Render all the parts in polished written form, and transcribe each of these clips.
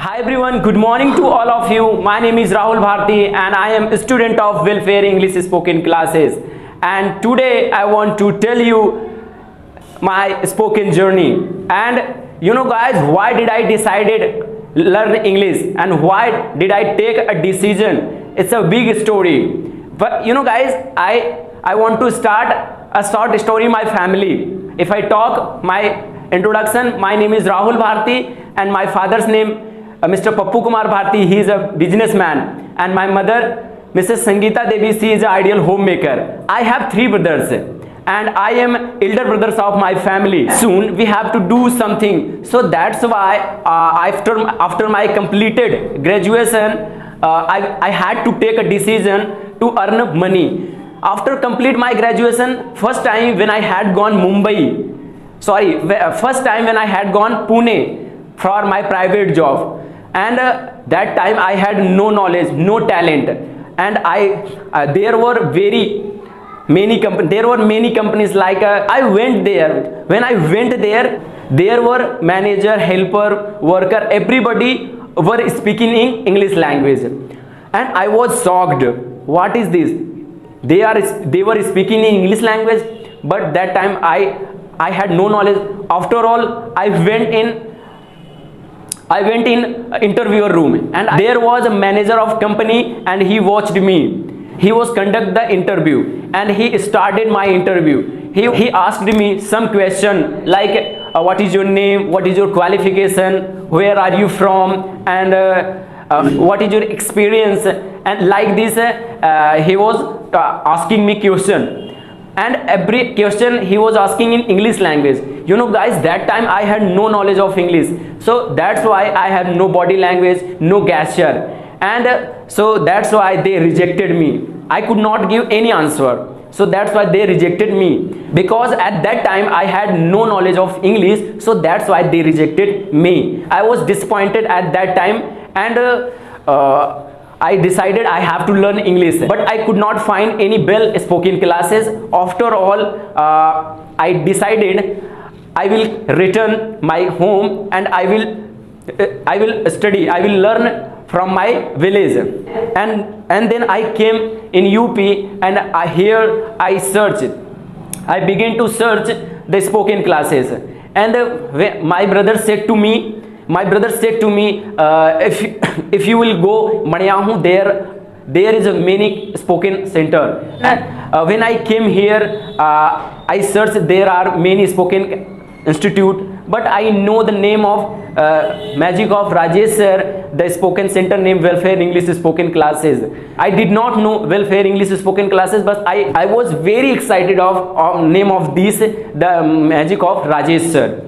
Hi everyone, good morning to all of you. My name is Rahul Bharti and I am a student of Welfare English spoken classes. And today I want to tell you my spoken journey. And guys, why did I decided learn English and why did I take a decision? It's a big story. But guys, I want to start a short story my family. If I talk my introduction, my name is Rahul Bharti and my father's name Mr. Pappu Kumar Bharti, he is a businessman, and my mother Mrs. Sangeeta Devi, she is an ideal homemaker. I have 3 brothers and I am elder brothers of my family. Soon we have to do something, so that's why after my completed graduation I had to take a decision to earn money. After complete my graduation, first time when I had gone Pune for my private job, and that time I had no knowledge, no talent, and there were many companies like I went there. When I went there were manager, helper, worker, everybody were speaking in English language, and I was shocked. What is this? They were speaking in English language, but that time I had no knowledge. After all, I went in interviewer room, and there was a manager of company, and he watched me. He was conduct the interview, and he started my interview. He asked me some question like what is your name, what is your qualification, where are you from, and what is your experience, and like this he was asking me question, and every question he was asking in English language. Guys, that time I had no knowledge of English, so that's why I had no body language, no gesture, and so that's why they rejected me. I could not give any answer, so that's why they rejected me, because at that time I had no knowledge of English, so that's why they rejected me. I was disappointed at that time, and I decided I have to learn English, but I could not find any well spoken classes. After all, I decided I will return my home and I will study, I will learn from my village, and then I came in UP, and here I began to search the spoken classes, and my brother said to me, if you will go Maniahu, there is a many spoken center, and when I came here I searched, there are many spoken institute, but I know the name of Magic of Rajesh sir, the spoken center name Welfare English spoken classes. I did not know Welfare English spoken classes, but I was very excited of name of this, the Magic of Rajesh sir.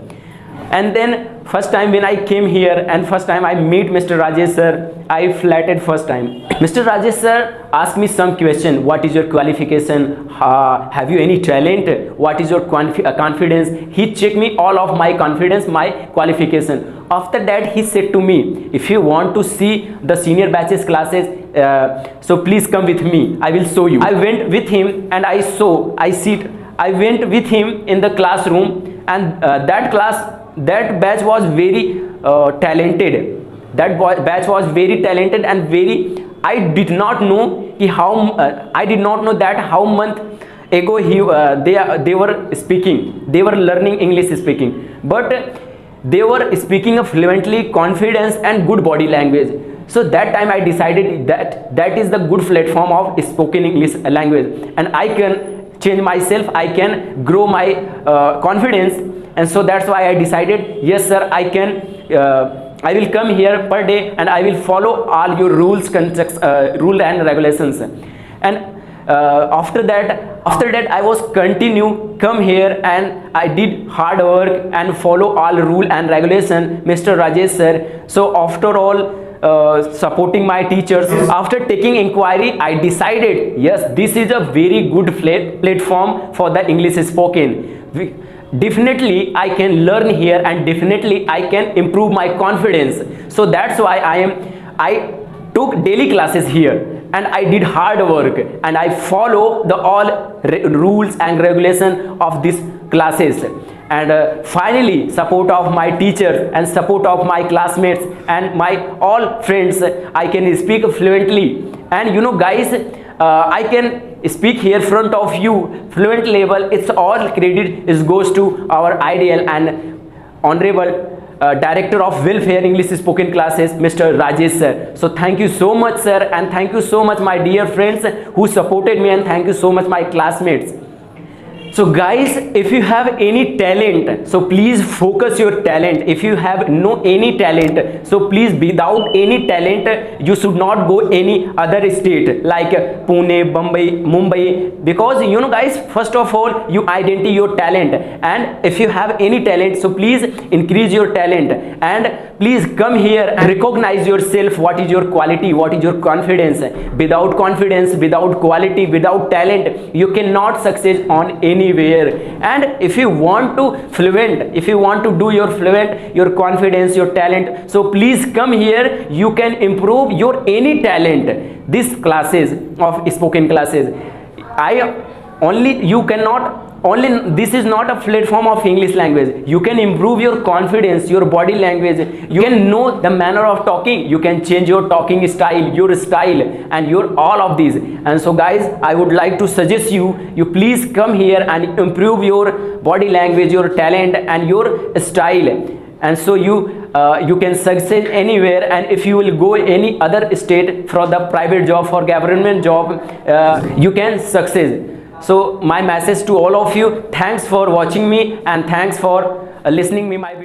And then first time when I came here and first time I meet Mr. Rajesh sir, I flattered first time. Mr. Rajesh sir asked me some question. What is your qualification? Have you any talent? What is your confidence? He checked me all of my confidence, my qualification. After that he said to me, if you want to see the senior batches classes, so please come with me, I will show you. I went with him and I went with him in the classroom, and that batch was very talented. That batch was very talented and very. I did not know that how month ago they were speaking. They were learning English speaking, but they were speaking fluently, confidence and good body language. So that time I decided that is the good platform of spoken English language, and I can change myself. I can grow my confidence. And so that's why I decided, yes sir, I will come here per day and I will follow all your rules and regulations. And after that I was come here, and I did hard work and follow all rule and regulation, Mr. Rajesh sir. So after all, supporting my teachers, after taking inquiry, I decided, yes, this is a very good platform for the English spoken. Definitely I can learn here, and definitely I can improve my confidence. So that's why I took daily classes here, and I did hard work, and I follow all rules and regulation of this classes. And finally, support of my teachers and support of my classmates and my all friends, I can speak fluently. And you know guys, I can speak here front of you fluent level. It's all credit is goes to our ideal and honorable director of welfare English spoken classes, Mr. Rajesh sir. So thank you so much sir, and thank you so much my dear friends who supported me, and thank you so much my classmates. So guys, if you have any talent, so please focus your talent. If you have no any talent, so please, without any talent, you should not go any other state like Pune, Bombay, Mumbai, because you know guys, first of all you identify your talent, and if you have any talent, so please increase your talent, and please come here and recognize yourself, what is your quality, what is your confidence. Without confidence, without quality, without talent, you cannot succeed on anywhere. And if you want to fluent, if you want to do your fluent, your confidence, your talent, so please come here. You can improve your any talent. These classes of spoken classes, you cannot only, this is not a platform of English language. You can improve your confidence, your body language, you can know the manner of talking, you can change your talking style, your style, and your all of these. And so guys, I would like to suggest you please come here and improve your body language, your talent, and your style. And so you can succeed anywhere. And if you will go any other state for the private job, for government job, you can succeed. So my message to all of you, thanks for watching me, and thanks for listening me my video.